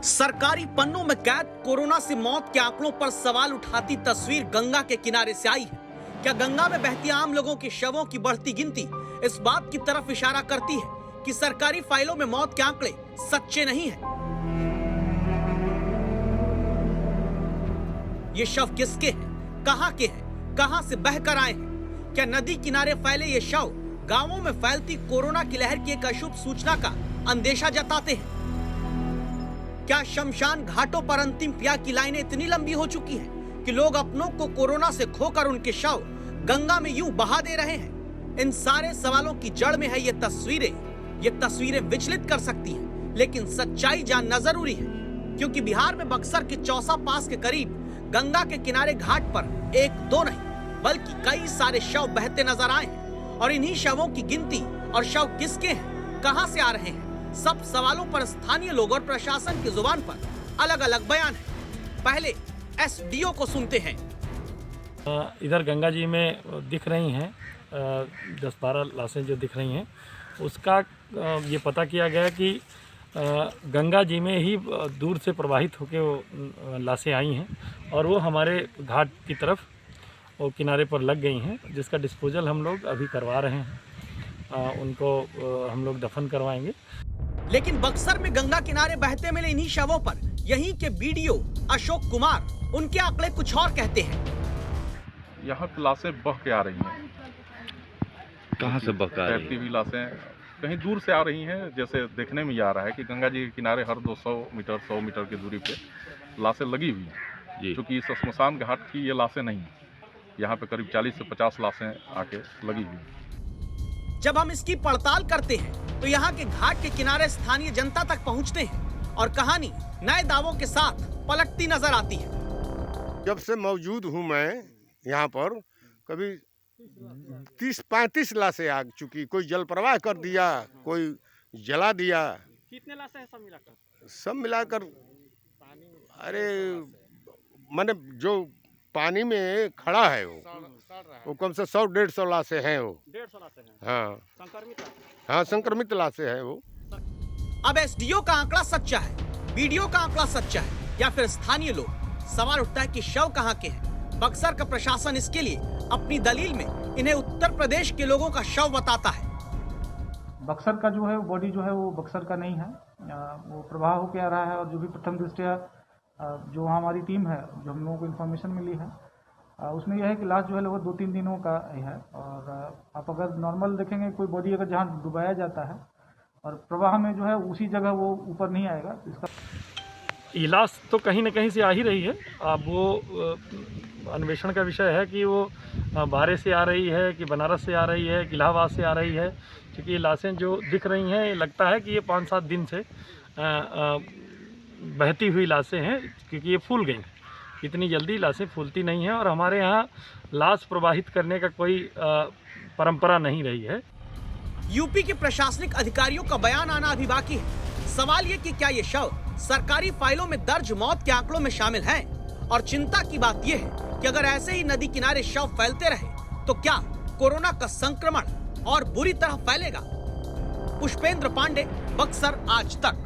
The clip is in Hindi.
सरकारी पन्नों में कैद कोरोना से मौत के आंकड़ों पर सवाल उठाती तस्वीर गंगा के किनारे से आई है। क्या गंगा में बहती आम लोगों के शवों की बढ़ती गिनती इस बात की तरफ इशारा करती है कि सरकारी फाइलों में मौत के आंकड़े सच्चे नहीं हैं? ये शव किसके हैं, कहां के हैं, कहां से बहकर आए हैं? क्या नदी किनारे फैले ये शव गांवों में फैलती कोरोना की लहर की एक अशुभ सूचना का अंदेशा जताते हैं? क्या शमशान घाटों पर अंतिम क्रिया की लाइनें इतनी लंबी हो चुकी हैं कि लोग अपनों को कोरोना से खोकर उनके शव गंगा में यूं बहा दे रहे हैं? इन सारे सवालों की जड़ में है ये तस्वीरें विचलित कर सकती हैं, लेकिन सच्चाई जानना जरूरी है, क्योंकि बिहार में बक्सर के चौसा पास के करीब गंगा के किनारे घाट पर एक दो नहीं बल्कि कई सारे शव बहते नजर आए हैं। और इन्हीं शवों की गिनती और शव किसके हैं, कहां से आ रहे हैं, सब सवालों पर स्थानीय लोग और प्रशासन की जुबान पर अलग अलग बयान है। पहले एसडीओ को सुनते हैं। इधर गंगा जी में दिख रही हैं 10-12 लाशें जो दिख रही हैं, उसका ये पता किया गया कि गंगा जी में ही दूर से प्रवाहित होकर वो लाशें आई हैं और वो हमारे घाट की तरफ वो किनारे पर लग गई हैं, जिसका डिस्पोजल हम लोग अभी करवा रहे हैं। उनको हम लोग दफन करवाएंगे। लेकिन बक्सर में गंगा किनारे बहते मिले इन्हीं शवों पर यहीं के बीडीओ अशोक कुमार, उनके आंकड़े कुछ और कहते हैं। यहाँ पे लाशें बह के आ रही हैं। कहाँ से बह के आ रही तैरती हुई लाशें कहीं दूर से आ रही हैं। जैसे देखने में ये आ रहा है कि गंगा जी के किनारे हर 200 मीटर 100 मीटर की दूरी पे लाशें लगी हुई हैं, क्योंकि इस श्मशान घाट की ये लाशें नहीं हैं। यहाँ पे करीब 40 से 50 लाशें आके लगी हुई हैं। जब हम इसकी पड़ताल करते हैं तो यहाँ के घाट के किनारे स्थानीय जनता तक पहुँचते हैं और कहानी नए दावों के साथ पलटती नजर आती है। जब से मौजूद हूँ मैं यहाँ पर, कभी 30-35 लाशें आ चुकी। कोई जल प्रवाह कर दिया, कोई जला दिया। कितने लाशें हैं सब मिलाकर? सब मिलाकर अरे माने जो पानी में खड़ा है वो कम से 100-150 लाशें हैं। वो 150 लाशें हैं। हाँ, संक्रमित? हाँ, संक्रमित लाशें हैं वो। अब एसडीओ का आंकड़ा सच्चा है, बीडीओ का आंकड़ा सच्चा है या फिर स्थानीय लोग? सवाल उठता है कि शव कहाँ के हैं। बक्सर का प्रशासन इसके लिए अपनी दलील में इन्हें उत्तर प्रदेश के लोगों का शव बताता है। बक्सर का जो है बॉडी जो है वो बक्सर का नहीं है, वो प्रवाह होकर आ रहा है। और जो भी प्रथम दृष्टया जो हमारी टीम है, जो हम लोगों को इन्फॉर्मेशन मिली है, उसमें यह है कि लाश जो है लगभग 2-3 दिनों का है। और आप अगर नॉर्मल देखेंगे, कोई बॉडी अगर जहाँ डुबाया जाता है और प्रवाह में जो है उसी जगह वो ऊपर नहीं आएगा। इसका इलाज तो कहीं ना कहीं से आ ही रही है। अब वो अन्वेषण का विषय है कि वो बारे से आ रही है कि बनारस से आ रही है कि इलाहाबाद से आ रही है, क्योंकि ये लाशें जो दिख रही हैं लगता है कि ये 5-7 दिन से बहती हुई लाशें हैं, क्योंकि ये फूल गई। इतनी जल्दी लाशें फूलती नहीं हैं और हमारे यहाँ लाश प्रवाहित करने का कोई परंपरा नहीं रही है। यूपी के प्रशासनिक अधिकारियों का बयान आना अभी बाकी है। सवाल ये कि क्या ये शव सरकारी फाइलों में दर्ज मौत के आंकड़ों में शामिल हैं? और चिंता की बात यह है कि अगर ऐसे ही नदी किनारे शव फैलते रहे तो क्या कोरोना का संक्रमण और बुरी तरह फैलेगा? पुष्पेंद्र पांडे, बक्सर आज तक।